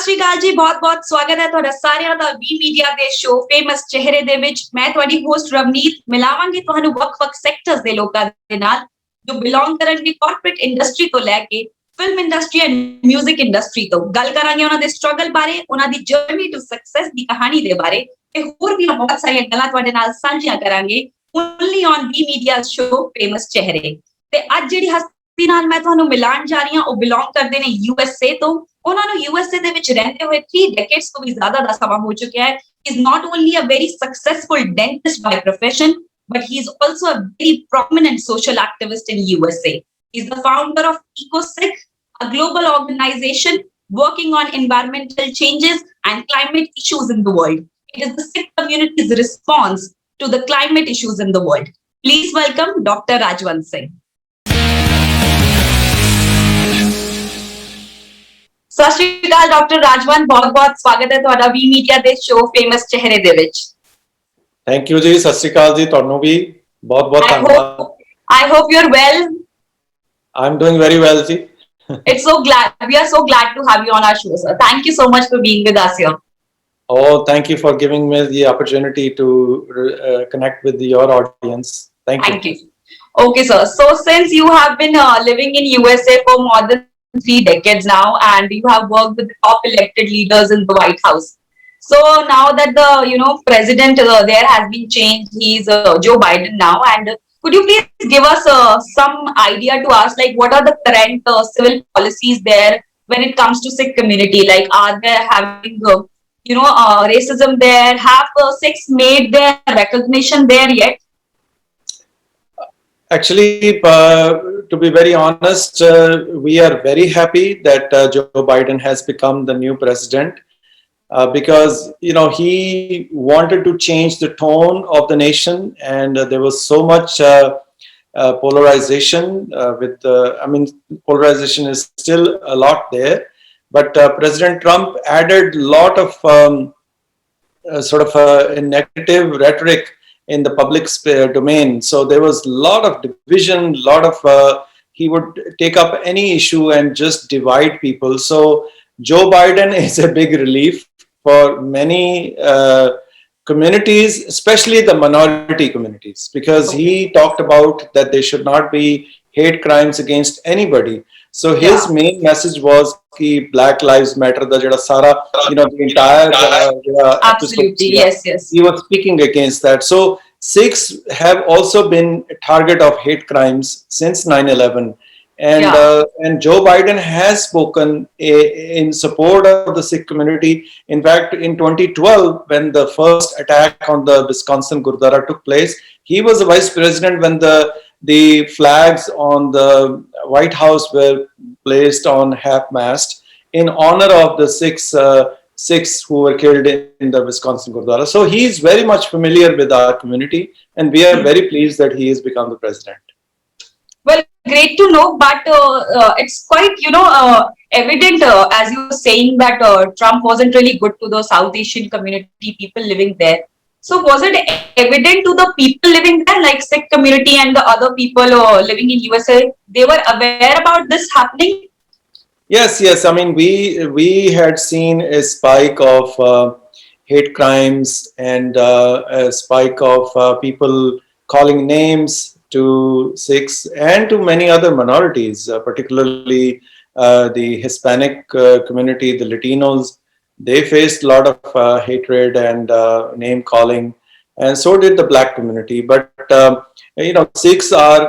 ਸ਼੍ਰੀ ਅਕਾਲ ਜੀ, ਬਹੁਤ-ਬਹੁਤ ਸਵਾਗਤ ਹੈ ਤੁਹਾਡਾ ਸਾਰਿਆਂ ਦਾ ਵੀ ਮੀਡੀਆ ਦੇ ਸ਼ੋ ਫੇਮਸ ਚਿਹਰੇ ਦੇ ਵਿੱਚ। ਮੈਂ ਤੁਹਾਡੀ ਹੋਸਟ ਰਵਨੀਤ ਮਿਲਾਵਾਂਗੀ ਤੁਹਾਨੂੰ ਵੱਖ-ਵੱਖ ਸੈਕਟਰਸ ਦੇ ਲੋਕਾਂ ਦੇ ਨਾਲ ਜੋ ਬਿਲੋਂਗ ਕਰਨਗੇ ਕਾਰਪੋਰੇਟ ਇੰਡਸਟਰੀ ਤੋਂ ਲੈ ਕੇ ਫਿਲਮ ਇੰਡਸਟਰੀ ਐਂਡ 뮤직 ਇੰਡਸਟਰੀ ਤੋਂ। ਗੱਲ ਕਰਾਂਗੇ ਉਹਨਾਂ ਦੇ ਸਟਰਗਲ ਬਾਰੇ, ਉਹਨਾਂ ਦੀ ਜਰਨੀ ਟੂ ਸਕਸੈਸ ਦੀ ਕਹਾਣੀ ਦੇ ਬਾਰੇ ਤੇ ਹੋਰ ਵੀ ਬਹੁਤ ਸਾਰੀਆਂ ਗੱਲਾਂ ਤੁਹਾਡੇ ਨਾਲ ਸਾਂਝੀਆਂ ਕਰਾਂਗੇ only on V media show famous ਚਿਹਰੇ। ਤੇ ਅੱਜ ਜਿਹੜੀ ਹਸਤੀ ਨਾਲ ਮੈਂ ਤੁਹਾਨੂੰ ਮਿਲਾਉਣ ਜਾ ਰਹੀ ਹਾਂ ਉਹ ਬਿਲੋਂਗ ਕਰਦੇ ਨੇ USA ਤੋਂ। ਉਹਨਾਂ ਨੂੰ USA ਦੇ ਵਿੱਚ ਰਹਿੰਦੇ ਹੋਏ 3 ਡੈਕੇਡਸ ਤੋਂ ਵੀ ਜ਼ਿਆਦਾ ਦਾ ਸਮਾਂ ਹੋ ਚੁੱਕਿਆ ਹੈ। He is not only a very successful dentist by profession, but he is also a very prominent social activist in USA. He is the founder of Sikh, a global organization working on environmental changes and climate issues in the world. It is the Sikh community's response to the climate issues in the world. Please welcome Dr. Rajwant Singh. ਸਤਿ ਸ਼੍ਰੀ ਅਕਾਲ doctor Rajwant, ਬਹੁਤ-ਬਹੁਤ ਸਵਾਗਤ ਹੈ ਤੁਹਾਡਾ ਵੀ media ਦੇ show famous ਚਿਹਰੇ ਦੇ ਵਿੱਚ। Thank you ਜੀ, ਸਤਿ ਸ਼੍ਰੀ ਅਕਾਲ ਜੀ, ਤੁਹਾਨੂੰ ਵੀ ਬਹੁਤ-ਬਹੁਤ ਧੰਨਵਾਦ। I hope you're well. I'm doing very well ਜੀ। We are so glad to have you on our show, sir. Thank you so much for being with us here. Oh, thank you for giving me the opportunity to connect with your audience. Thank you. Okay, sir. So since you have been living in USA for more than 3 decades now, and you have worked with the top elected leaders in the White House. So now that the president there has been changed, he's Joe Biden now, and could you please give us some idea to us, like what are the current civil policies there when it comes to Sikh community? Like, are they having racism there? Have Sikhs made their recognition there yet? Actually, to be very honest, we are very happy that Joe Biden has become the new president because he wanted to change the tone of the nation, and there was so much polarization. Polarization is still a lot there, but President Trump added a lot of negative rhetoric in the public domain. So there was a lot of division, he would take up any issue and just divide people. So Joe Biden is a big relief for many communities, especially the minority communities, because he talked about that there should not be hate crimes against anybody. So his main message was ki Black Lives Matter, the entire absolutely yes. He was speaking against that. So Sikhs have also been a target of hate crimes since 9/11, and Joe Biden has spoken in support of the Sikh community. In fact, in 2012, when the first attack on the Wisconsin Gurdwara took place, he was the vice president when the flags on the White House were placed on half-mast in honor of the Sikhs who were killed in the Wisconsin Gurdwara. So he is very much familiar with our community, and we are very pleased that he has become the president. Well, great to know, but it's quite evident as you were saying that Trump wasn't really good to the South Asian community, people living there. So was it evident to the people living there, like Sikh community and the other people living in USA, they were aware about this happening? Yes. I mean, we had seen a spike of hate crimes and a spike of people calling names to Sikhs and to many other minorities, particularly the Hispanic community, the Latinos. They faced a lot of hatred and name calling, and so did the Black community. But Sikhs are,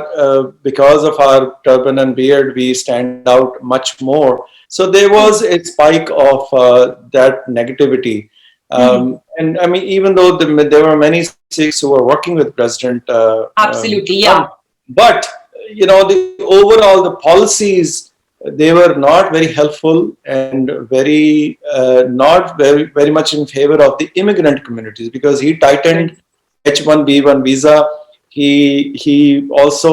because of our turban and beard, we stand out much more. So there was a spike of that negativity. And I mean, even though there were many Sikhs who were working with President absolutely, but the overall the policies, they were not very helpful and not very much in favor of the immigrant communities, because he tightened H1B1 visa. He also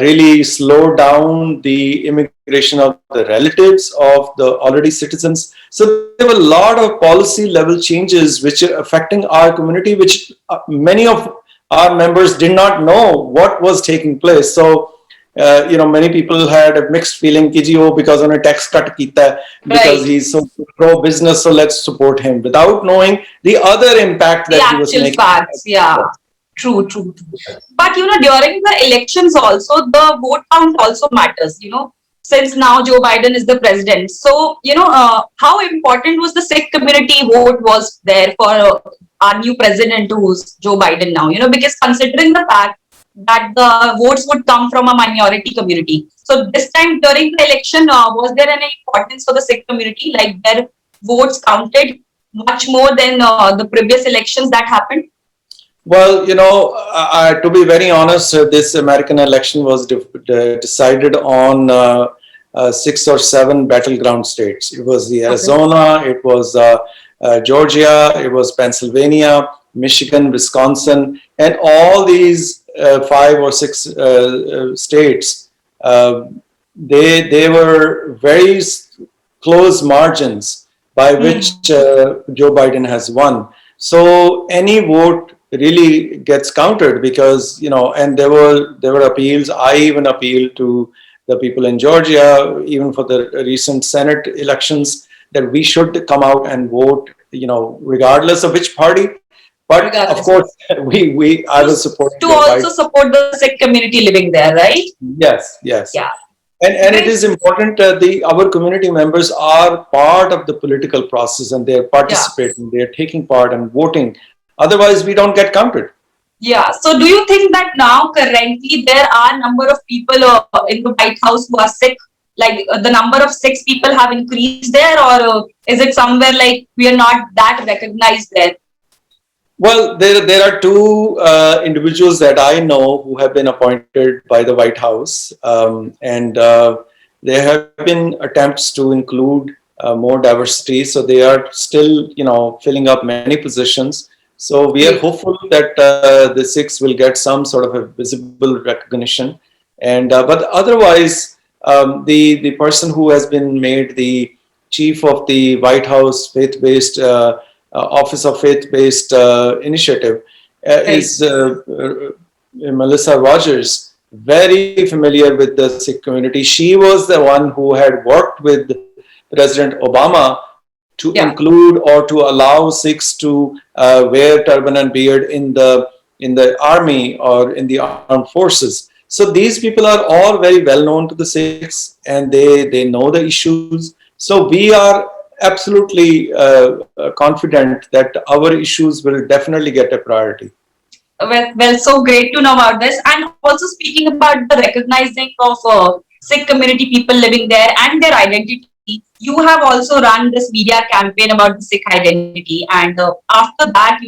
really slowed down the immigration of the relatives of the already citizens. So there were a lot of policy level changes which are affecting our community, which many of our members did not know what was taking place. So many people had a mixed feeling कि जी वो because उन्हें tax cut कीता है, because Right. he's so pro business, so let's support him, without knowing the other impact The that he was actual making. facts. Yeah. True, true, true. But during the elections also, the vote count also matters, since now Joe Biden is the president. So, how important was the Sikh community vote was there for our new president, who's Joe Biden now, because considering the fact that the votes would come from a minority community. So this time during the election, was there any importance for the Sikh community, like their votes counted much more than the previous elections that happened? Well, to be very honest, this American election was decided on 6 or 7 battleground states. It was the Arizona, it was Georgia, it was Pennsylvania, Michigan, Wisconsin, and all these 5 or 6 states. They were very close margins by which Joe Biden has won. So any vote really gets counted, because and there were appeals. I even appealed to the people in Georgia, even for the recent Senate elections, that we should come out and vote, regardless of which party. But of Regardless. course, I was supporting To Joe also Biden. support the Sikh community living there, right? Yes, yes. Yeah. And it Great. is important, our community members are part of the political process, and they're participating, they're taking part and voting. Otherwise, we don't get counted. Yeah. So do you think that now currently there are number of people in the White House who are Sikh? Like the number of Sikh people have increased there, or is it somewhere like we are not that recognized there? Well, there are 2 individuals that I know who have been appointed by the White House, and there have been attempts to include more diversity. So they are still, filling up many positions. So we are hopeful that the Sikhs will get some sort of a visible recognition. And but otherwise, the person who has been made the chief of the White House faith-based Office of Faith-Based Initiative is Melissa Rogers, very familiar with the Sikh community. She was the one who had worked with President Obama to include or to allow Sikhs to wear turban and beard in the army or in the armed forces. So these people are all very well known to the Sikhs, and they know the issues. So we are absolutely confident that our issues will definitely get a priority. Well, so great to know about this. And also speaking about the recognizing of Sikh community people living there and their identity, you have also run this media campaign about the Sikh identity. And after that,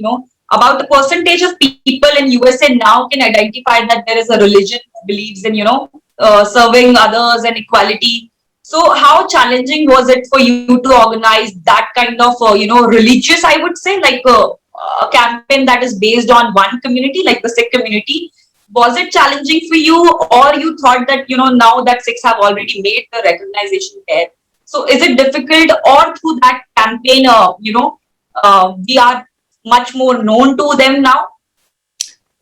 about the percentage of people in USA now can identify that there is a religion who believes in, serving others and equality. So how challenging was it for you to organize that kind of, religious, I would say, like a campaign that is based on one community, like the Sikh community? Was it challenging for you, or you thought that, now that Sikhs have already made the recognition there? So is it difficult, or through that campaign, we are much more known to them now?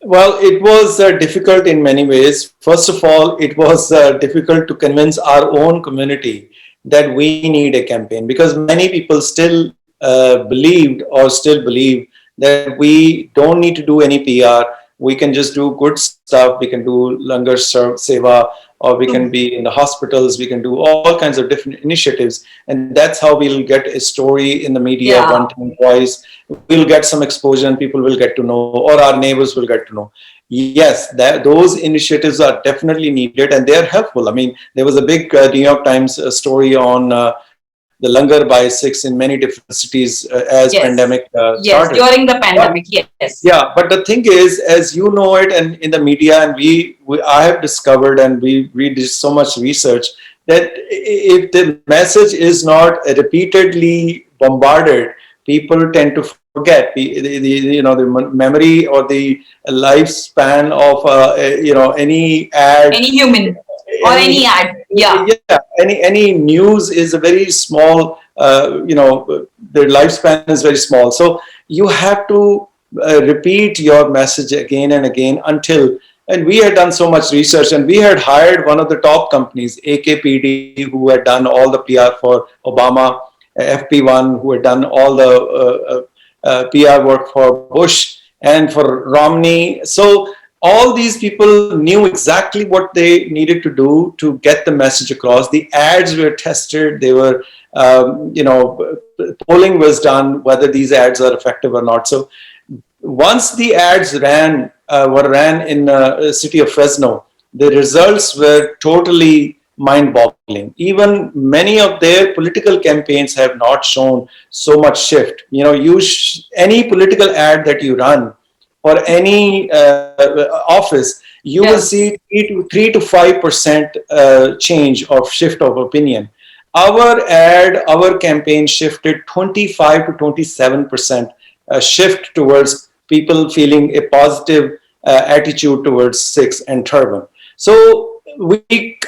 Well, it was difficult in many ways. First of all, it was difficult to convince our own community that we need a campaign, because many people still believed or still believe that we don't need to do any PR. We can just do good stuff. We can do langar seva, or we can be in the hospitals. We can do all kinds of different initiatives, and that's how we'll get a story in the media one time, twice. We'll get some exposure, and people will get to know, or our neighbors will get to know. Yes, those initiatives are definitely needed, and they are helpful. I mean, there was a big New York Times story on the langar by Sikhs in many different cities as pandemic started. Yes, during the pandemic, yes. Yeah, but the thing is, as you know it, and in the media, and I have discovered, and we did so much research, that if the message is not repeatedly bombarded, people tend to forget. The memory or the lifespan of any ad, any human or any ad, any news is a very small. The lifespan is very small, so you have to repeat your message again and again until And we had done so much research, and we had hired one of the top companies, AKPD, who had done all the PR for Obama, FP1, who had done all the PR work for Bush and for Romney. So all these people knew exactly what they needed to do to get the message across. The ads were tested. They were, polling was done whether these ads are effective or not. So once the ads were ran in the city of Fresno, the results were totally mind-boggling. Even many of their political campaigns have not shown so much shift. You know, any political ad that you run for any office, you will Yeah. see 3 to 5% change of shift of opinion. Our campaign shifted 25 to 27% shift towards people feeling a positive attitude towards Sikhs and turban. So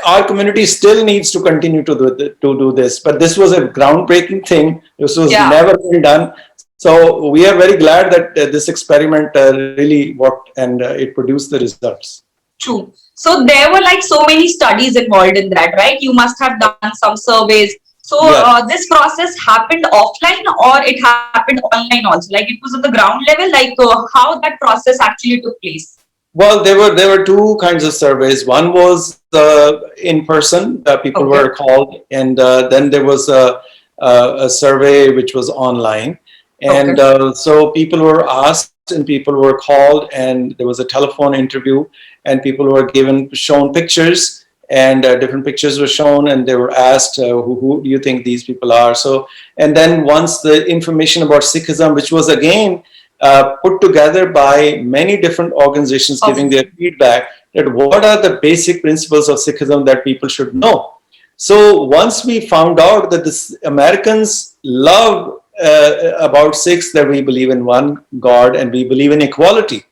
our community still needs to continue to do this, but this was a groundbreaking thing. This was Yeah. never been done. So we are very glad that this experiment really worked, and it produced the results. True. So there were like so many studies involved in that, right? You must have done some surveys. So Yeah. this process happened offline or it happened online also? Like it was at the ground level, like how that process actually took place? Well, there were two kinds of surveys. One was in person; people were Okay. called, and then there was a survey which was online, and Okay. so people were asked, and people were called, and there was a telephone interview, and people were shown pictures, and different pictures were shown, and they were asked, who do you think these people are? So, and then once the information about Sikhism, which was again put together by many different organizations Of giving their feedback, that what are the basic principles of Sikhism that people should know. So once we found out that the Americans love about Sikhs, that we believe in one God and we believe in equality.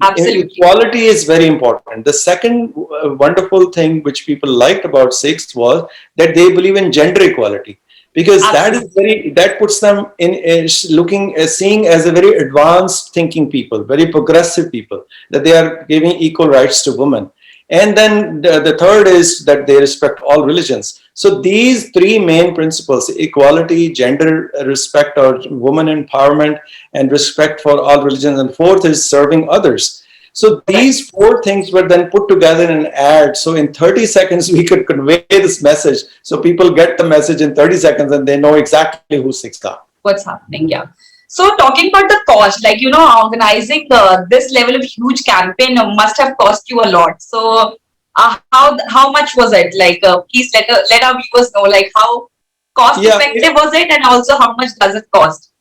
absolutely. Equality is very important. The second wonderful thing which people liked about Sikhs was that they believe in gender equality, because Absolutely. that puts them in looking seeing as a very advanced thinking people, very progressive people, that they are giving equal rights to women. And then the third is that they respect all religions. So these three main principles: equality, gender respect or woman empowerment, and respect for all religions. And fourth is serving others. So Right. these four things were then put together in an ad. So in 30 seconds, we could convey this message. So people get the message in 30 seconds and they know exactly who Sikhs are. What's happening? Yeah. So talking about the cost, like organizing this level of huge campaign must have cost you a lot. So how much was it? Like please let our viewers know like how cost Yeah, effective was it, and also how much does it cost?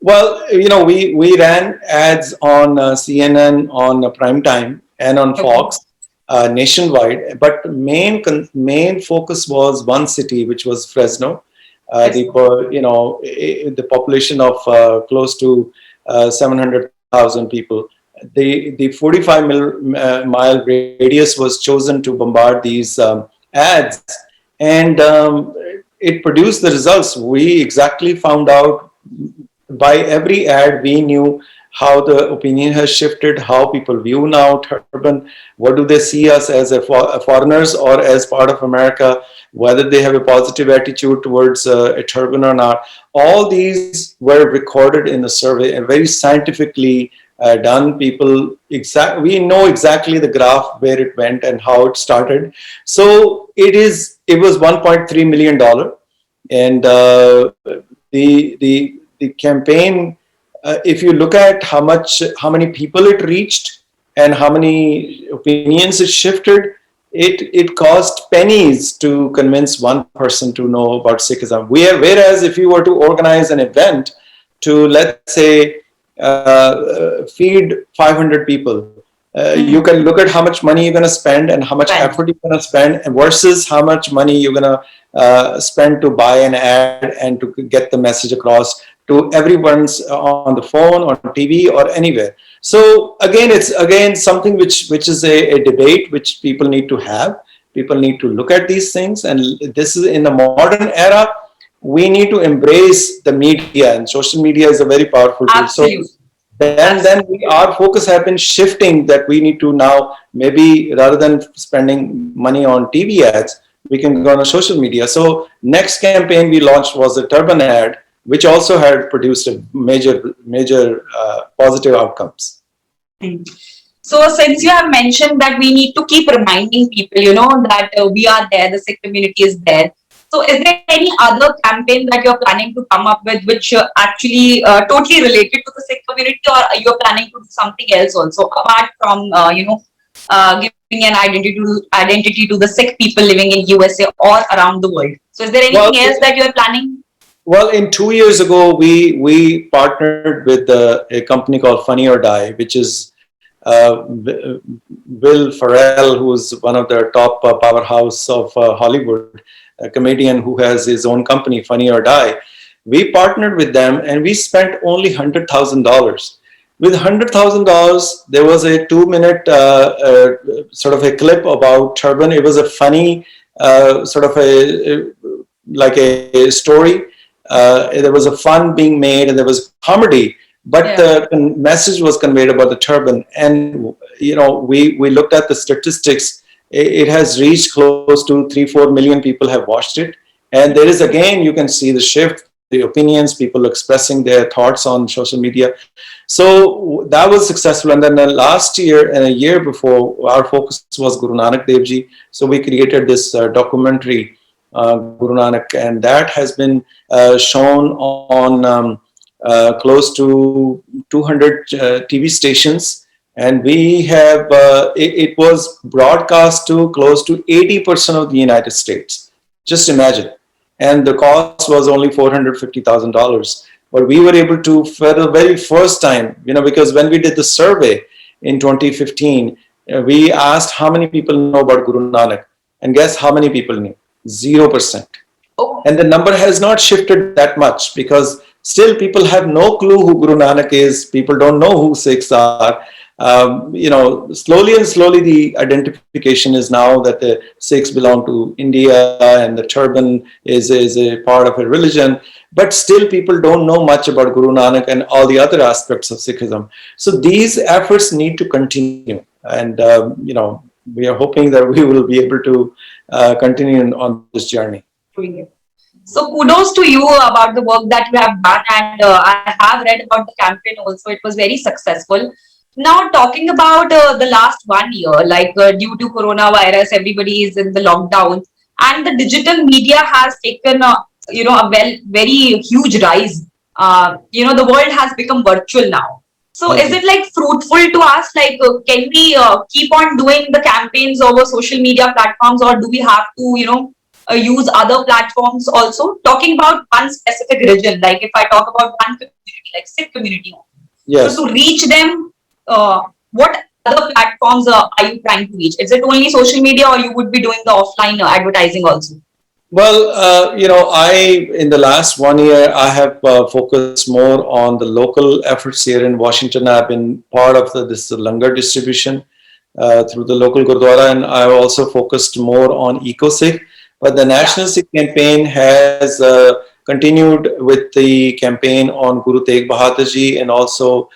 well, we ran ads on CNN, on prime time, and on Okay. Fox nationwide. But main focus was one city, which was Fresno. Yes. The population of close to 700,000 people. The 45-mile radius was chosen to bombard these ads, and it produced the results. We exactly found out by every ad. We knew how the opinion has shifted, how people view now turban, what do they see us as foreigners or as part of America, whether they have a positive attitude towards a turban or not. All these were recorded in the survey and very scientifically done. We know exactly the graph where it went and how it started. So it was $1.3 million, and the campaign, if you look at how many people it reached and how many opinions it shifted, it cost pennies to convince one person to know about Sikhism. Whereas if you were to organize an event to, let's say, feed 500 people, you can look at how much money you're going to spend and how much Right. effort you're going to spend versus how much money you're going to spend to buy an ad and to get the message across to everyone's on the phone, on TV, or anywhere. So it's something which is a debate which people need to have. People need to look at these things, and this is in the modern era. We need to embrace the media, and social media is a very powerful tool. So Absolutely. then our focus have been shifting, that we need to now, maybe rather than spending money on TV ads, we can go on social media. So next campaign we launched was a turban ad, which also had produced a major positive outcomes. Mm. So, since you have mentioned that we need to keep reminding people, that we are there, the Sikh community is there. So, is there any other campaign that you're planning to come up with, which actually totally related to the Sikh community, or you're planning to do something else also, apart from giving an identity to the Sikh people living in USA or around the world? So, is there Well, anything else that you're planning? well, in 2 years ago, we partnered with a company called Funny or Die, which is Will Ferrell, who's one of the top powerhouse of Hollywood, a comedian who has his own company, Funny or Die. We partnered with them, and we spent only $100,000. With $100,000, there was a 2 minute sort of a clip about turban. It was a funny sort of like a story. There was a fun being made, and there was comedy, but the message was conveyed about the turban. And we looked at the statistics. It has reached close to 3-4 million people have watched it, and there is, again, you can see the shift, the opinions, people expressing their thoughts on social media. So that was successful. And then last year and a year before, our focus was Guru Nanak Dev Ji. So we created this documentary, Guru Nanak, and that has been shown on close to 200 TV stations, and we have it was broadcast to close to 80% of the United States. Just imagine, and the cost was only $450,000. But we were able to, for the very first time, because when we did the survey in 2015, we asked how many people know about Guru Nanak, and guess how many people knew? 0%. Oh. And the number has not shifted that much, because still people have no clue who Guru Nanak is. People don't know who Sikhs are. Slowly and slowly the identification is now that the Sikhs belong to India, and the turban is a part of a religion. But still people don't know much about Guru Nanak and all the other aspects of Sikhism. So these efforts need to continue. And, we are hoping that we will be able to continue on this journey. So kudos to you about the work that you have done, and I have read about the campaign also. It was very successful. Now, talking about the last 1 year, like due to coronavirus, everybody is in the lockdown, and the digital media has taken a very huge rise. The world has become virtual now. So, is it like fruitful to us? Like, can we keep on doing the campaigns over social media platforms, or do we have to use other platforms also? Talking about one specific region, like if I talk about one community, like Sikh community, Yes. so to reach them, what other platforms are you trying to reach? Is it only social media, or you would be doing the offline advertising also? Well, in the last 1 year, I have focused more on the local efforts here in Washington. I've been part of this Langar distribution through the local Gurdwara, and I've also focused more on Eco-Sikh. But the National Sikh campaign has continued with the campaign on Guru Tegh Bahadur Ji, and also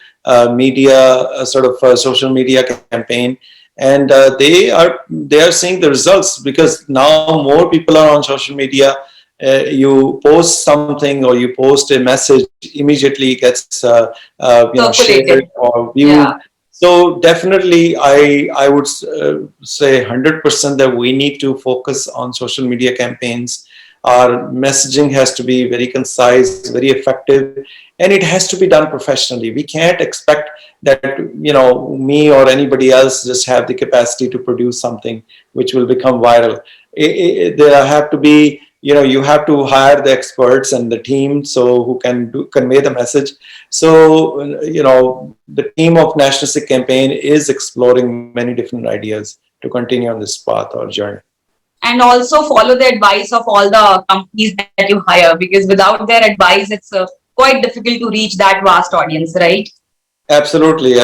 social media campaign. And they are seeing the results, because now more people are on social media. You post something or you post a message, immediately gets shared or viewed. Yeah. So definitely, I would say 100% that we need to focus on social media campaigns. Our messaging has to be very concise, very effective, and it has to be done professionally. We can't expect that me or anybody else just have the capacity to produce something which will become viral. There have to be, you have to hire the experts and the team who can convey the message. So the team of National Sikh Campaign is exploring many different ideas to continue on this path or journey. And also follow the advice of all the companies that you hire, because without their advice, it's quite difficult to reach that vast audience, right? Absolutely,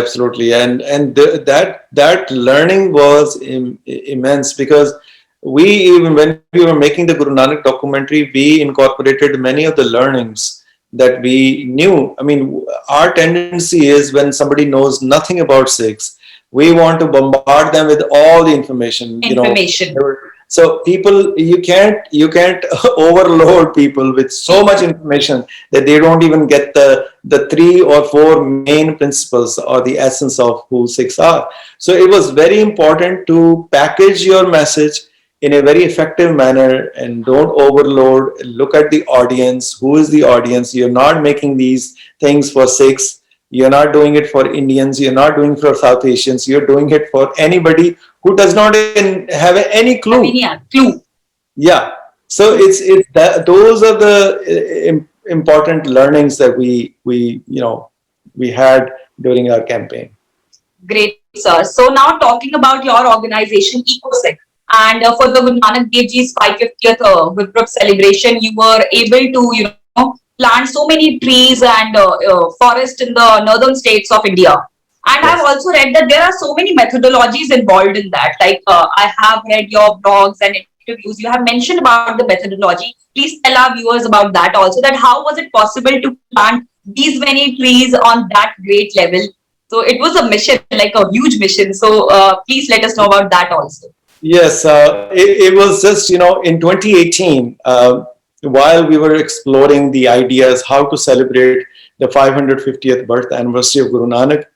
and that learning was immense, because when we were making the Guru Nanak documentary, we incorporated many of the learnings that we knew. I mean, our tendency is when somebody knows nothing about Sikhs, we want to bombard them with all the information. Information. So people, you can't overload people with so much information that they don't even get the three or four main principles or the essence of who Sikhs are. So it was very important to package your message in a very effective manner and don't overload. Look at the audience. Who is the audience? You're not making these things for Sikhs. You're not doing it for Indians. You're not doing it for South Asians. You're doing it for anybody who does not have any clue. Clue. Yeah. So it's that those are the important learnings that we had during our campaign. Great, sir. So now talking about your organization, EcoSec, and for the Guru Nanak Dev Ji's 550th Gurpurab celebration, you were able to, plant so many trees and forest in the northern states of India. And I've Yes. also read that there are so many methodologies involved in that. Like I have read your blogs and interviews. You have mentioned about the methodology. Please tell our viewers about that also. That how was it possible to plant these many trees on that great level? So it was a mission, like a huge mission. So please let us know about that also. Yes, it was just, in 2018, while we were exploring the ideas how to celebrate the 550th birth anniversary of Guru Nanak,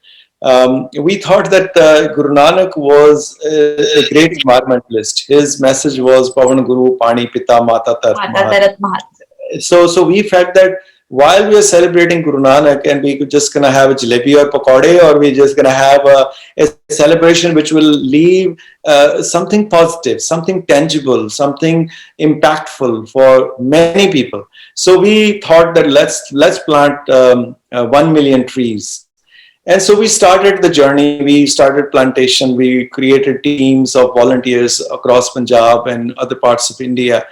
we thought that Guru Nanak was a great environmentalist. His message was Pavan Guru, Pani Pita, Mata Tat Mata Mahat. Tarat Mahat. So we felt that while we are celebrating Guru Nanak and we could just gonna have a jalebi or pakode, or we're just gonna have a celebration which will leave something positive, something tangible, something impactful for many people. So we thought that let's plant 1 million trees. And so we started the journey. We started plantation. We created teams of volunteers across Punjab and other parts of India.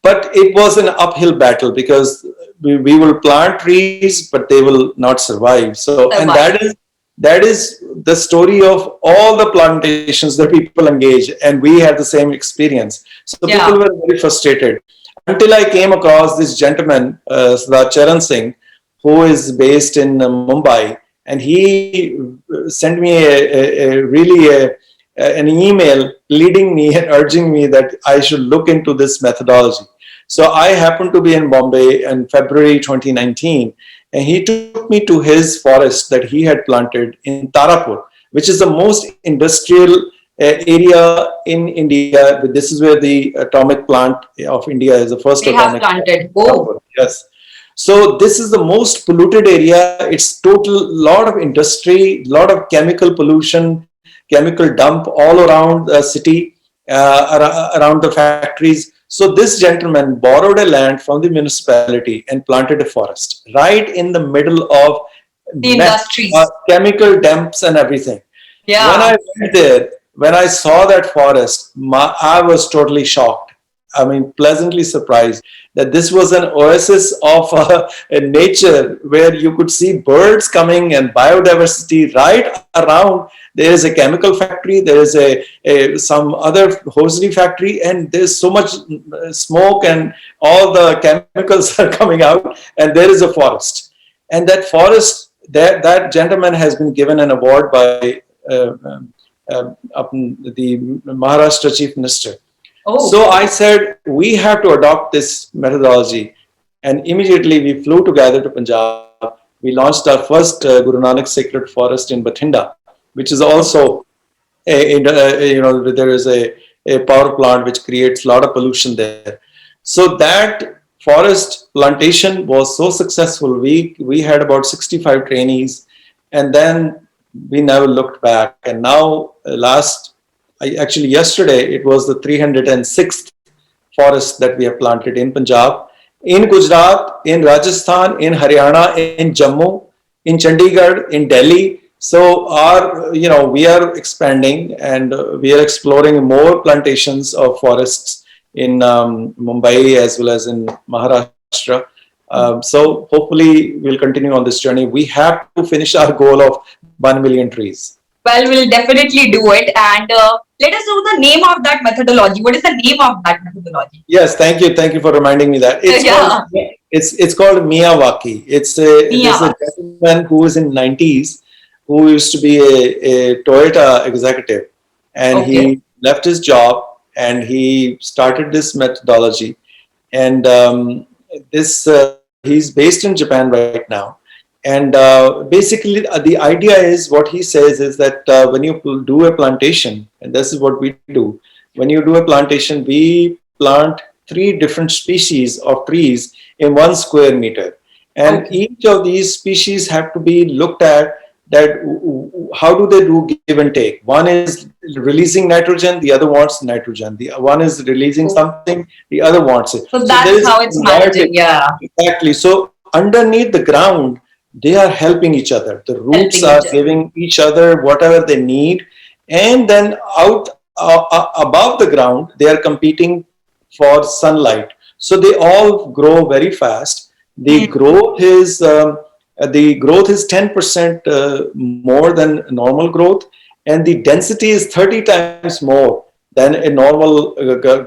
But it was an uphill battle because we will plant trees, but they will not survive. So, and that is the story of all the plantations that people engage, and we had the same experience. So people were very frustrated until I came across this gentleman, Rajwant Singh, who is based in Mumbai, and he sent me an email leading me and urging me that I should look into this methodology. So I happened to be in Bombay in February 2019, and he took me to his forest that he had planted in Tarapur, which is the most industrial area in India. This is where the atomic plant of India is, the first They have atomic planted. plant. Yes. So this is the most polluted area. It's total lot of industry, lot of chemical pollution, chemical dump all around the city, around the factories. So this gentleman borrowed a land from the municipality and planted a forest right in the middle of The industries. chemical dumps and everything. Yeah. When I went there, when I saw that forest, I was totally shocked. I mean, pleasantly surprised that this was an oasis of nature where you could see birds coming and biodiversity right around. There is a chemical factory, there is some other hosiery factory, and there's so much smoke and all the chemicals are coming out, and there is a forest. And that forest, that gentleman has been given an award by the Maharashtra Chief Minister. Oh. So I said, we have to adopt this methodology. And immediately we flew together to Punjab. We launched our first Guru Nanak Sacred Forest in Bathinda, which is also, there is a power plant which creates a lot of pollution there. So that forest plantation was so successful. We had about 65 trainees, and then we never looked back. And now yesterday, it was the 306th forest that we have planted in Punjab, in Gujarat, in Rajasthan, in Haryana, in Jammu, in Chandigarh, in Delhi. So we are expanding and we are exploring more plantations of forests in Mumbai as well as in Maharashtra. So hopefully we'll continue on this journey. We have to finish our goal of 1 million trees. Well, we'll definitely do it. And let us know the name of that methodology. What is the name of that methodology? Yes, thank you. Thank you for reminding me that. It's called It's called Miyawaki. There's a Miyawaki. gentleman who was in 90s who used to be a Toyota executive, and Okay. he left his job and he started this methodology. And this he's based in Japan right now. And basically, the idea is, what he says is that when you do a plantation, and this is what we do, when you do a plantation, we plant three different species of trees in 1 square meter, and Okay. each of these species have to be looked at, that how do they do give and take. One is releasing nitrogen, the other wants nitrogen, the one is releasing So, something, the other wants it. so So there that's is how it's symbiotic. managing. Yeah. Exactly. So underneath the ground, they are helping each other. The roots Helping are each other. giving each other whatever they need, and then out above the ground, they are competing for sunlight. So they all grow very fast. Hmm. The growth is 10% more than normal growth, and the density is 30 times more than a normal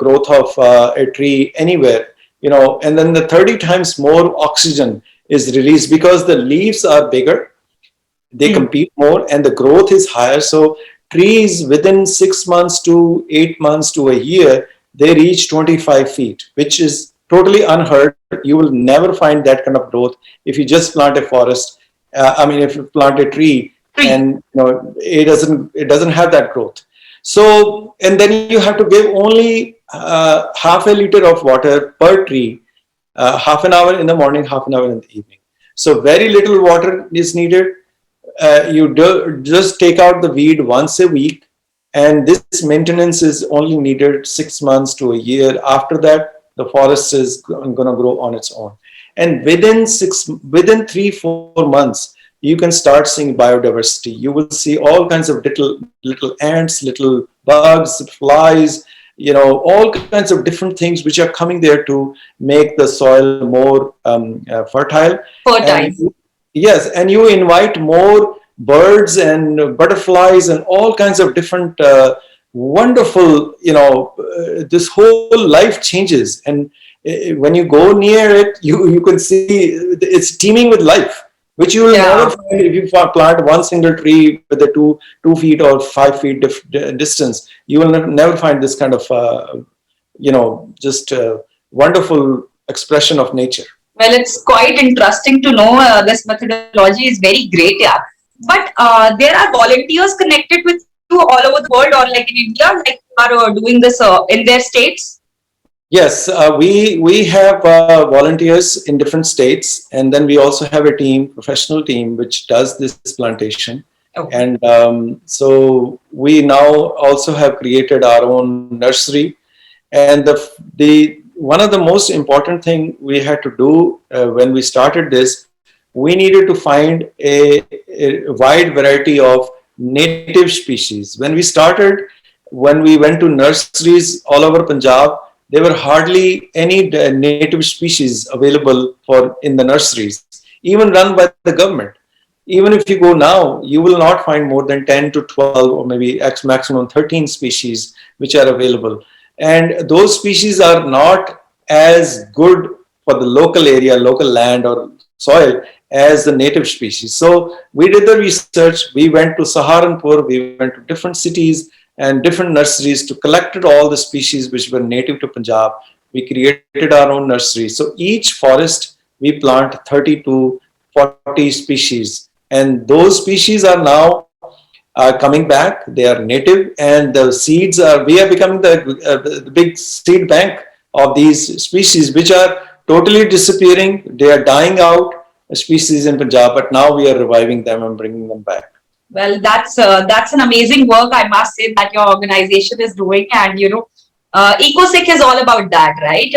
growth of a tree anywhere. And then the 30 times more oxygen is released because the leaves are bigger, they Hmm. compete more, and the growth is higher. So trees within 6 months to 8 months to a year, they reach 25 feet, which is totally unheard. You will never find that kind of growth if you just plant a forest. If you plant a tree, Three. and it doesn't have that growth. So, and then you have to give only half a liter of water per tree, half an hour in the morning, half an hour in the evening. So very little water is needed. Just take out the weed once a week, and this maintenance is only needed 6 months to a year. After that, the forest is going to grow on its own, and within 3-4 months, you can start seeing biodiversity. You will see all kinds of little ants, little bugs, flies, all kinds of different things which are coming there to make the soil more fertile. And Fertile. yes, and you invite more birds and butterflies and all kinds of different wonderful, this whole life changes. And when you go near it, you can see it's teeming with life, which you will never Yeah. find if you plant one single tree with a 2 feet or 5 feet distance. You will never find this kind of just wonderful expression of nature. Well, it's quite interesting to know. This methodology is very great, yeah. But there are volunteers connected with you all over the world, or like in India, like who are doing this in their states. Yes, we have volunteers in different states, and then we also have a team, professional team, which does this plantation. Okay. And so we now also have created our own nursery. And the one of the most important thing we had to do when we started this, we needed to find a wide variety of native species. When we started, when we went to nurseries all over Punjab, there were hardly any native species available for in the nurseries, even run by the government. Even if you go now, you will not find more than 10 to 12 or maybe maximum 13 species which are available. And those species are not as good for the local area, local land or soil as the native species. So we did the research. We went to Saharanpur, we went to different cities and different nurseries to collected all the species which were native to Punjab. We created our own nursery. So each forest we plant 30 to 40 species, and those species are now coming back. They are native, and the seeds are. We are becoming the big seed bank of these species, which are totally disappearing. They are dying out, species in Punjab, but now we are reviving them and bringing them back. Well, that's an amazing work, I must say, that your organization is doing, and EcoSikh is all about that, right?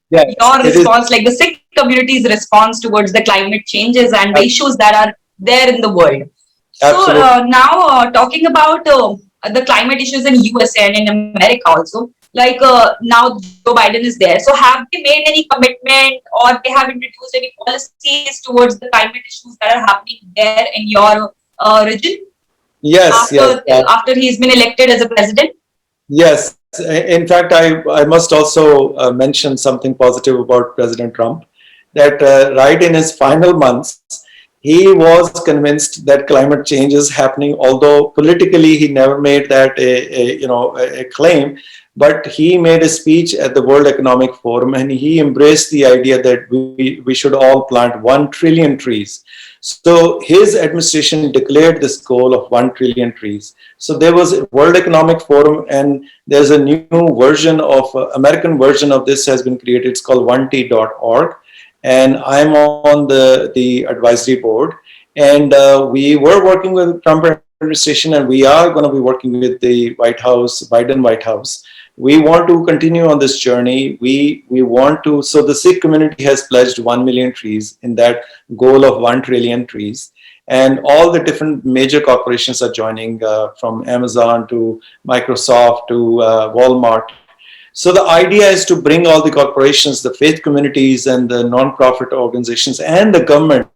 Yes, Your it is response, like the Sikh community's response towards the climate changes and the issues that are there in the world. So absolutely. now talking about the climate issues in USA and in America also, like now Joe Biden is there. So have they made any commitment, or they have introduced any policies towards the climate issues that are happening there in your region Yes, yes, after he's been elected as a president? yes. In fact, I must also mention something positive about President Trump. that right in his final months, he was convinced that climate change is happening. Although politically he never made that a claim, but he made a speech at the World Economic Forum and he embraced the idea that we should all plant 1 trillion trees. So his administration declared this goal of 1 trillion trees. So there was a World Economic Forum, and there's a new version of American version of this has been created. It's called 1t.org, and I'm on the advisory board. And we were working with the Trump administration, and we are going to be working with the White House, Biden White House. We want to continue on this journey. We want to. So the Sikh community has pledged 1 million trees in that goal of 1 trillion trees, and all the different major corporations are joining, from Amazon to Microsoft to Walmart. So the idea is to bring all the corporations, the faith communities, and the non-profit organizations and the government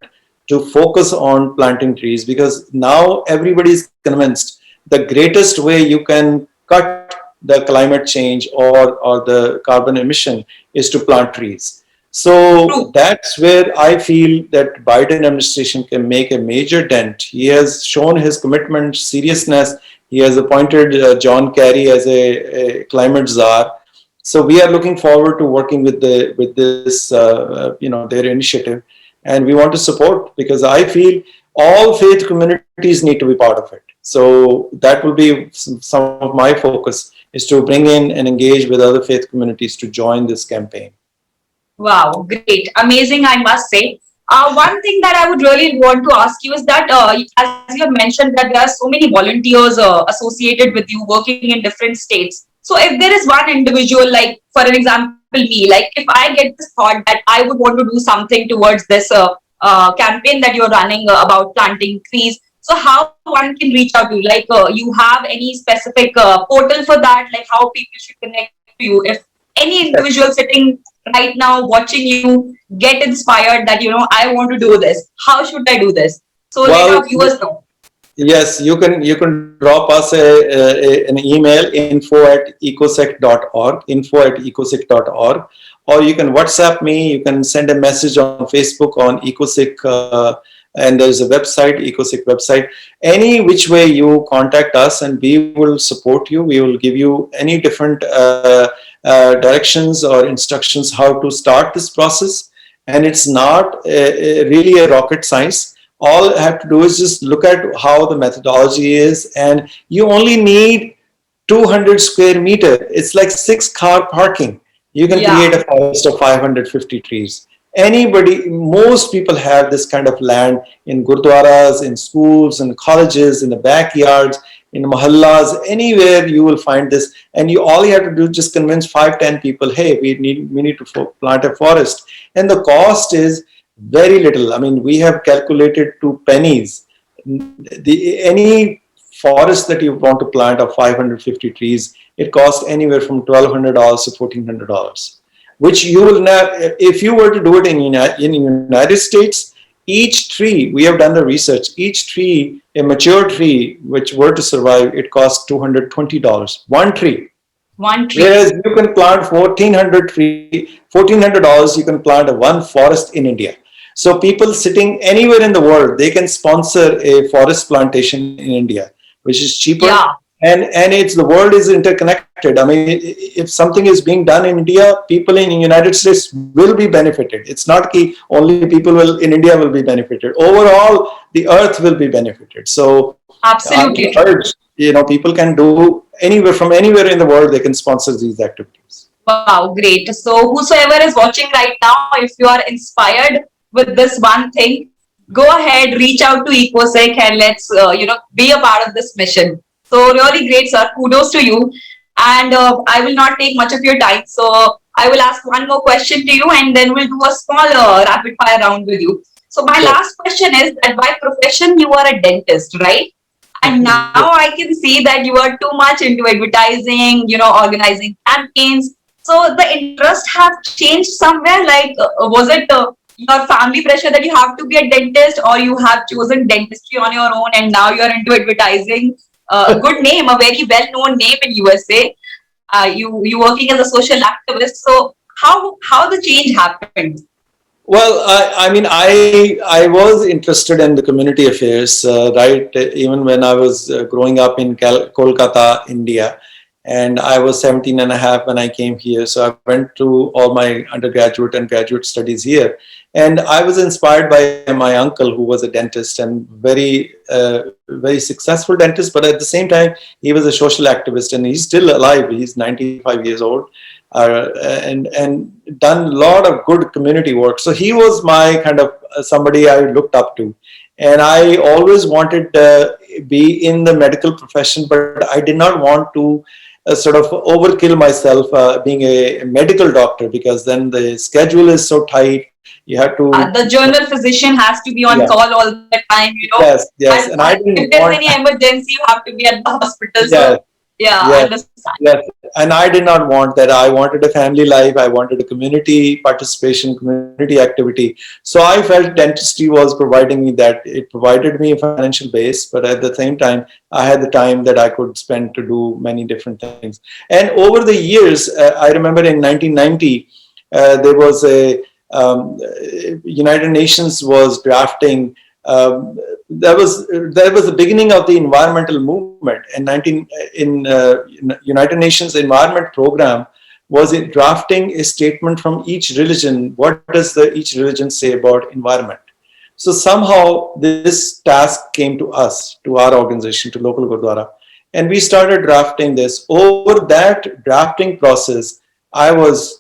to focus on planting trees, because now everybody is convinced the greatest way you can cut the climate change or the carbon emission is to plant trees. So that's where I feel that Biden administration can make a major dent. He has shown his commitment, seriousness. He has appointed John Kerry as a climate czar. So we are looking forward to working with this their initiative, and we want to support, because I feel all faith communities need to be part of it. So that will be some of my focus, is to bring in and engage with other faith communities to join this campaign. Wow, great. Amazing, I must say. One thing that I would really want to ask you is that, as you have mentioned, that there are so many volunteers associated with you working in different states. So if there is one individual, like for an example, me, like if I get this thought that I would want to do something towards this campaign that you're running about planting trees, so how one can reach out to you? Like, you have any specific portal for that? Like, how people should connect to you? If any individual sitting right now watching you get inspired that, I want to do this, how should I do this? So let our viewers know. Yes, you can drop us an email, info@ecosec.org, or you can WhatsApp me. You can send a message on Facebook on Ecosec, and there's a website, Ecosec website. Any which way you contact us, and we will support you. We will give you any different directions or instructions how to start this process. And it's not really a rocket science. All I have to do is just look at how the methodology is, and you only need 200 square meter. It's like 6-car parking. You can create a forest of 550 trees. Most people have this kind of land in gurdwaras, in schools, in colleges, in the backyards, in mahallas, anywhere you will find this. And all you have to do is just convince 5-10 people, hey, we need to plant a forest. And the cost is very little. I mean, we have calculated to pennies. Any forest that you want to plant of 550 trees, it costs anywhere from $1,200 to $1,400. Which you will not, if you were to do it in United States, each tree, we have done the research, each tree, a mature tree, which were to survive, it costs $220. One tree. Whereas you can plant $1,400, you can plant one forest in India. So people sitting anywhere in the world, they can sponsor a forest plantation in India, which is cheaper. Yeah. And it's the world is interconnected. I mean, if something is being done in India, people in the United States will be benefited. It's not that only people in India will be benefited. Overall, the earth will be benefited. So absolutely, people can do from anywhere in the world, they can sponsor these activities. Wow, great. So whosoever is watching right now, if you are inspired with this one thing, go ahead, reach out to Ecosec, and let's be a part of this mission. So really great, sir. Kudos to you. And I will not take much of your time. So I will ask one more question to you, and then we'll do a small rapid fire round with you. So my last question is that by profession, you are a dentist, right? And now I can see that you are too much into advertising, organizing campaigns. So the interest have changed somewhere. Like, was it your family pressure that you have to be a dentist, or you have chosen dentistry on your own and now you're into advertising? A good name, a very well-known name in USA. You working as a social activist. So how the change happened? Well, I was interested in the community affairs, right? Even when I was growing up in Kolkata, India, and I was 17 and a half when I came here. So I went to all my undergraduate and graduate studies here. And I was inspired by my uncle, who was a dentist and very successful dentist. But at the same time, he was a social activist, and he's still alive. He's 95 years old, and done a lot of good community work. So he was my kind of somebody I looked up to, and I always wanted to be in the medical profession, but I did not want to sort of overkill myself being a medical doctor, because then the schedule is so tight. You have to, The general physician has to be on yeah, call all the time, you know. yes, yes, And and I if didn't there's want, any emergency, you have to be at the hospital. yeah. So, yeah, I Yes, understand. yes. And I did not want that. I wanted a family life. I wanted a community participation, community activity. So I felt dentistry was providing me that. It provided me a financial base, but at the same time, I had the time that I could spend to do many different things. And over the years, I remember in 1990, there was a United Nations was drafting. That was the beginning of the environmental movement. In United Nations Environment Program was it drafting a statement from each religion. What does the each religion say about environment? So somehow this task came to us, to our organization, to local Gurdwara, and we started drafting this. Over that drafting process, I was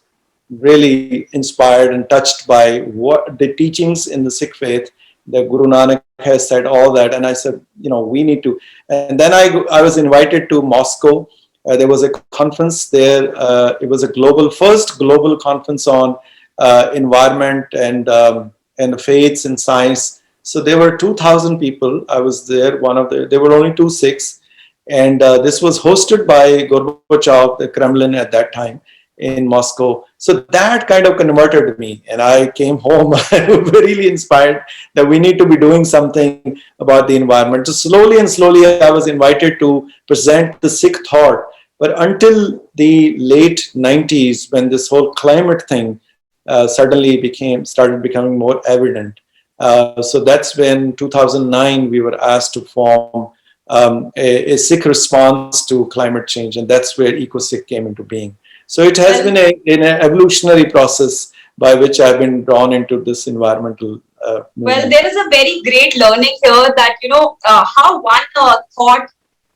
really inspired and touched by what the teachings in the Sikh faith that Guru Nanak has said, all that. And I said, we need to. And then I was invited to Moscow. There was a conference there. It was a first global conference on environment and faiths and science. So there were 2,000 people. I was there. There were only two Sikhs, and this was hosted by Gorbachev, the Kremlin at that time in Moscow. So that kind of converted me, and I came home really inspired that we need to be doing something about the environment. So slowly and slowly, I was invited to present the Sikh thought. But until the late 90s, when this whole climate thing suddenly started becoming more evident. So that's when 2009 we were asked to form a Sikh response to climate change, and that's where EcoSikh came into being. So it has Well, been an evolutionary process by which I've been drawn into this environmental well, movement. there is a very great learning here that, how one thought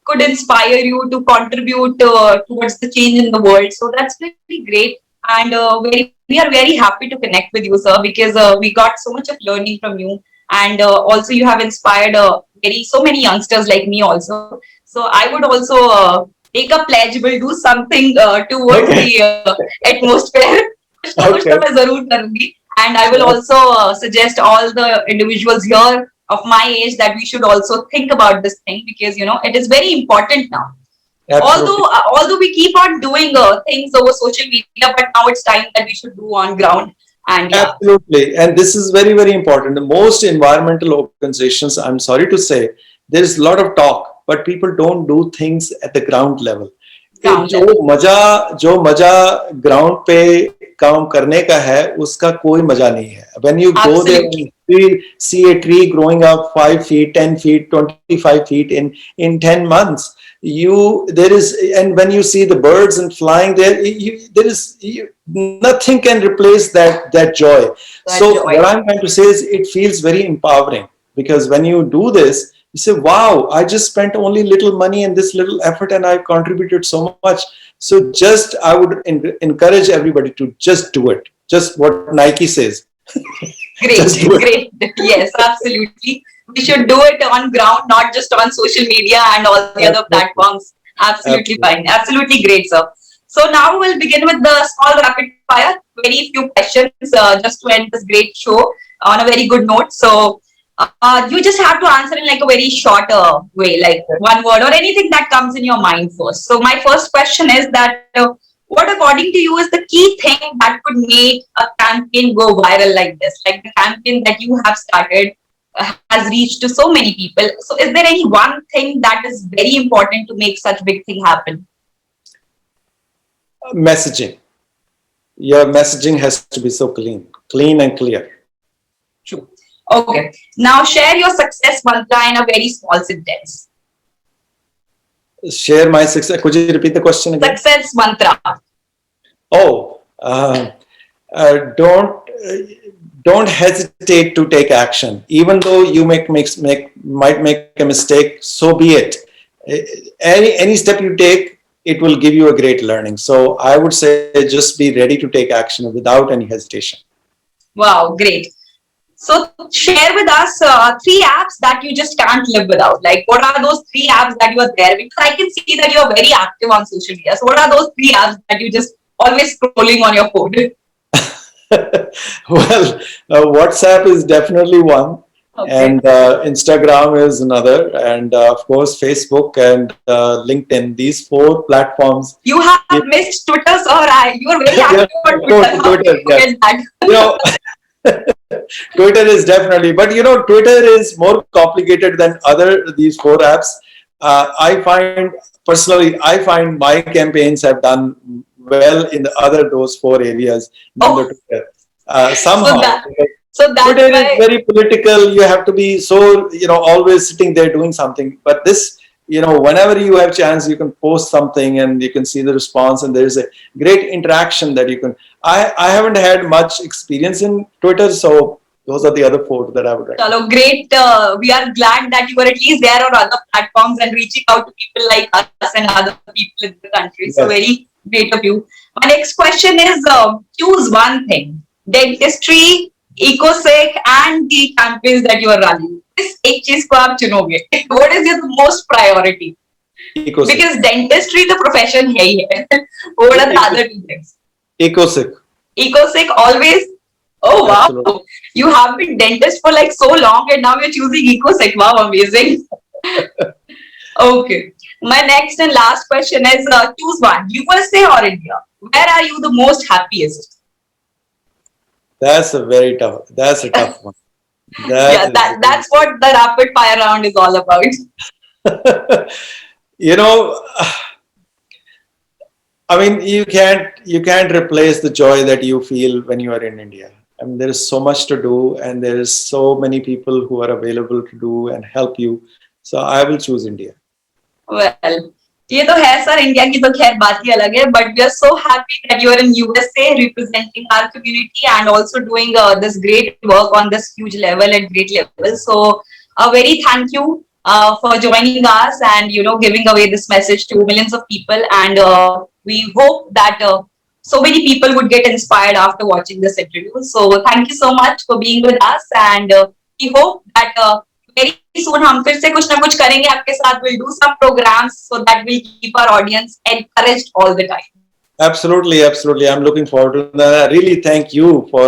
could inspire you to contribute towards the change in the world. So that's very great. And we are very happy to connect with you, sir, because we got so much of learning from you. And also you have inspired so many youngsters like me also. So I would also take a pledge, will do something towards Okay. the atmosphere. कुछ ना कुछ तो Okay. मैं जरूर करूंगी. And I will Yes, also suggest all the individuals here of my age that we should also think about this thing, because it is very important now. absolutely. Although we keep on doing things over social media, but now it's time that we should do on ground. And yeah, Absolutely. And this is very, very important. The most environmental organizations, I'm sorry to say, there is a lot of talk, but people don't do things at the ground level. ground जो level. मजा ground पे काम करने का है, उसका कोई मजा नहीं है. When you go there Absolutely. and see a tree growing up 5 feet, 10 feet, 25 feet in 10 months, and when you see the birds and flying there, nothing can replace that joy. That So joy. what I'm trying to say is it feels very empowering, because when you do this, you say, wow, I just spent only little money and this little effort, and I've contributed so much. So just I would encourage everybody to just do it. Just what Nike says. Great, Just do it. great. Yes, absolutely. We should do it on ground, not just on social media and all the other Absolutely. platforms. Absolutely Absolutely. fine. Absolutely great, sir. So now we'll begin with the small rapid fire. Very few questions just to end this great show on a very good note. So you just have to answer in like a very short way, like one word or anything that comes in your mind first. So my first question is that what according to you is the key thing that could make a campaign go viral like this? Like the campaign that you have started has reached to so many people. So is there any one thing that is very important to make such big thing happen? Messaging. Your messaging has to be so clean and clear. True. Okay. Now share your success mantra in a very small sentence. Share my success. Could you repeat the question again? Success mantra. Oh, don't hesitate to take action, even though you might make a mistake. So be it. Any step you take, it will give you a great learning. So I would say just be ready to take action without any hesitation. Wow, great. So share with us three apps that you just can't live without. Like, what are those three apps that you are there? Because I can see that you are very active on social media. So what are those three apps that you just always scrolling on your phone? Well, WhatsApp is definitely one, Okay. and Instagram is another, and of course Facebook and LinkedIn. These four platforms. You have missed Twitter, sir. You are very Yes, active on of course, Twitter. How can Twitter. you Yes, forget that? you know, Twitter is definitely, but Twitter is more complicated than other these four apps. I find personally, I find my campaigns have done well in the other those four areas than the Oh, Twitter. so Somehow, that so that's Twitter is why. very political. You have to be so always sitting there doing something. But this, whenever you have chance, you can post something and you can see the response, and there is a great interaction that you can. I haven't had much experience in Twitter, so those are the other four that I would recommend. Chalo, great. We are glad that you were at least there on other platforms and reaching out to people like us and other people in the country. So Yes. very great of you. My next question is choose one thing. Dentistry, EcoSec and the campaigns that you are running. इस एक चीज को आप चुनोगे. What is your most priority? EcoSec. Because dentistry the profession है ही है. What are the other two things? EcoSec. EcoSec always. Oh wow, Absolutely. you have been dentist for like so long and now you're choosing EcoSec. Wow, amazing. Okay. My next and last question is choose one, USA or India. Where are you the most happiest? That's a tough one. Yeah, That that's what the rapid fire round is all about. is, you know, I mean, you can't replace the joy that you feel when you are in India. I mean, there is so much to do, and there is so many people who are available to do and help you. So I will choose India. Well, ये तो है sir India की तो खैर बात ही अलग है but we are so happy that you are in USA representing our community and also doing this great work on this huge level and great level. So a very thank you for joining us and giving away this message to millions of people, and we hope that so many people would get inspired after watching this interview. So thank you so much for being with us, and we hope that very soon हम फिर से कुछ ना कुछ करेंगे आपके साथ. We'll do some programs so that we'll keep our audience encouraged all the time. Absolutely, absolutely. I'm looking forward to that. I really thank you for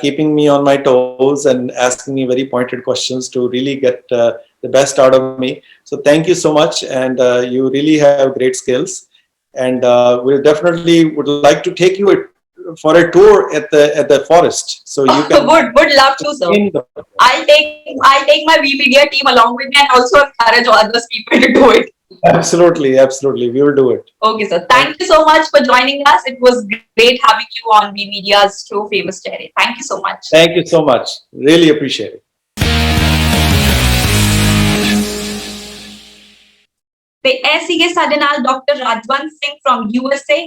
keeping me on my toes and asking me very pointed questions to really get the best out of me. So thank you so much, and you really have great skills. And we'll definitely would like to take you for a tour at the forest, so you can. Would love to, sir. I'll take my V Media team along with me and also encourage other people to do it. Absolutely, absolutely. We will do it. Okay, sir. Thank you so much for joining us. It was great having you on V Media's show, Famous Chehre. Thank you so much. Thank you so much. Really appreciate it. ਤੇ ਇਹ ਸੀਗੇ ਸਾਡੇ ਨਾਲ doctor Rajwant Singh from USA.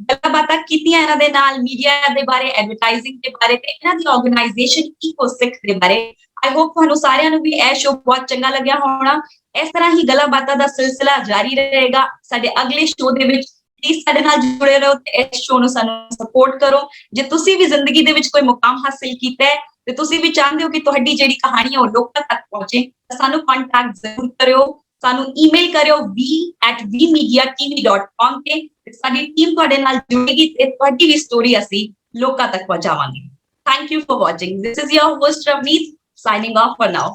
ਗੱਲਾਂ ਬਾਤਾਂ ਕੀਤੀਆਂ ਇਹਨਾਂ ਦੇ ਨਾਲ ਮੀਡੀਆ ਦੇ ਬਾਰੇ, ਐਡਵਰਟਾਈਜ਼ਿੰਗ ਦੇ ਬਾਰੇ ਤੇ ਇਹਨਾਂ ਦੀ ਆਰਗੇਨਾਈਜੇਸ਼ਨ EcoSec ਦੇ ਬਾਰੇ. ਆਈ ਹੋਪ ਤੁਹਾਨੂੰ ਸਾਰਿਆਂ ਨੂੰ ਵੀ ਇਹ ਸ਼ੋ ਬਹੁਤ ਚੰਗਾ ਲੱਗਿਆ ਹੋਣਾ. ਇਸ ਤਰ੍ਹਾਂ ਹੀ ਗੱਲਾਂ ਬਾਤਾਂ ਦਾ ਸਿਲਸਿਲਾ ਜਾਰੀ ਰਹੇਗਾ ਸਾਡੇ ਅਗਲੇ ਸ਼ੋ ਦੇ ਵਿੱਚ. ਪਲੀਜ਼ ਸਾਡੇ ਨਾਲ ਜੁੜੇ ਰਹੋ ਤੇ ਇਸ ਸ਼ੋ ਨੂੰ ਸਾਨੂੰ ਸਪੋਰਟ ਕਰੋ. ਜੇ ਤੁਸੀਂ ਵੀ ਜ਼ਿੰਦਗੀ ਦੇ ਵਿੱਚ ਕੋਈ ਮੁਕਾਮ ਹਾਸਿਲ ਕੀਤਾ ਹੈ ਤੇ ਤੁਸੀਂ ਵੀ ਚਾਹੁੰਦੇ ਹੋ ਕਿ ਤੁਹਾਡੀ ਜਿਹੜੀ ਕਹਾਣੀ ਹੈ ਉਹ ਲੋਕਾਂ ਤੱਕ ਪਹੁੰਚੇ ਤਾਂ ਸਾਨੂੰ ਕੰਟੈਕਟ ਜ਼ਰੂਰ ਕਰਿਓ. ਸਾਨੂੰ ਈਮੇਲ ਕਰਿਓ v@vmediatv.com ਤੇ ਸਾਡੀ ਟੀਮ ਤੁਹਾਡੇ ਨਾਲ ਜੁੜੇਗੀ ਤੇ ਤੁਹਾਡੀ ਵੀ ਸਟੋਰੀ ਅਸੀਂ ਲੋਕਾਂ ਤੱਕ ਪਹੁੰਚਾਵਾਂਗੇ. Thank you for watching. This is your host Ravneet signing off for now.